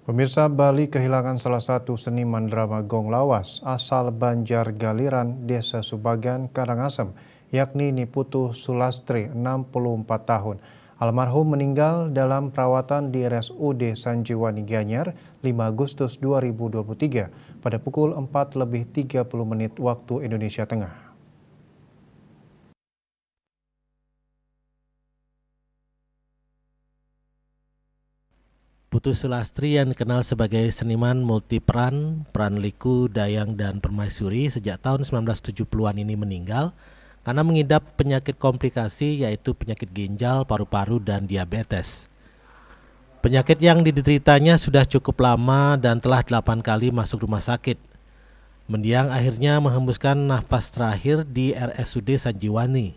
Pemirsa, Bali kehilangan salah satu seniman drama gong lawas asal Banjar Galiran, Desa Subagan, Karangasem, yakni Niputu Sulastri, 64 tahun. Almarhum meninggal dalam perawatan di RSUD Sanjiwani Gianyar 5 Agustus 2023 pada pukul 4:30 waktu Indonesia Tengah. Putu Sulastri yang dikenal sebagai seniman multiperan, peran liku, dayang, dan permaisuri sejak tahun 1970-an ini meninggal karena mengidap penyakit komplikasi yaitu penyakit ginjal, paru-paru, dan diabetes. Penyakit yang dideritanya sudah cukup lama dan telah 8 kali masuk rumah sakit. Mendiang akhirnya menghembuskan nafas terakhir di RSUD Sanjiwani.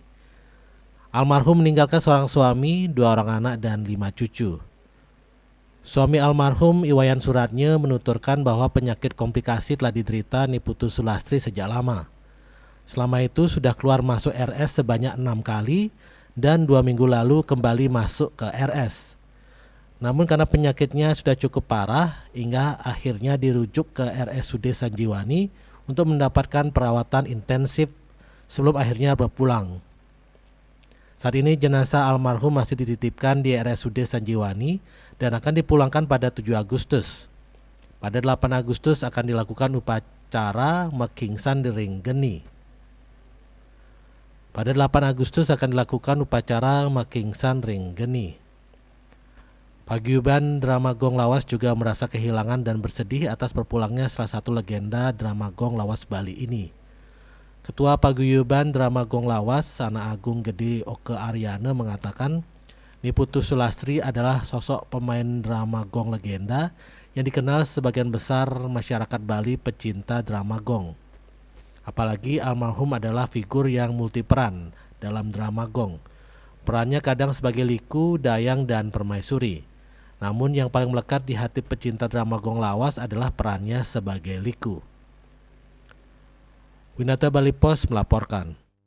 Almarhum meninggalkan seorang suami, 2 orang anak, dan 5 cucu. Suami almarhum Iwayan Suratnya menuturkan bahwa penyakit komplikasi telah diderita Niputu Sulastri sejak lama. Selama itu sudah keluar masuk RS sebanyak 6 kali dan 2 minggu lalu kembali masuk ke RS. Namun karena penyakitnya sudah cukup parah hingga akhirnya dirujuk ke RSUD Sanjiwani untuk mendapatkan perawatan intensif sebelum akhirnya berpulang. Saat ini jenazah almarhum masih dititipkan di RSUD Sanjiwani dan akan dipulangkan pada 7 Agustus. Pada 8 Agustus akan dilakukan upacara Mekingsan Dering Geni. Pada 8 Agustus akan dilakukan upacara Mekingsan Ring Geni. Paguyuban drama gong lawas juga merasa kehilangan dan bersedih atas berpulangnya salah satu legenda drama gong lawas Bali ini. Ketua Paguyuban Drama Gong Lawas, Sana Agung Gede Oke Aryana mengatakan, Niputu Sulastri adalah sosok pemain drama gong legenda yang dikenal sebagian besar masyarakat Bali pecinta drama gong. Apalagi almarhum adalah figur yang multiperan dalam drama gong. Perannya kadang sebagai liku, dayang, dan permaisuri. Namun yang paling melekat di hati pecinta drama gong lawas adalah perannya sebagai liku. Winata Bali Pos melaporkan.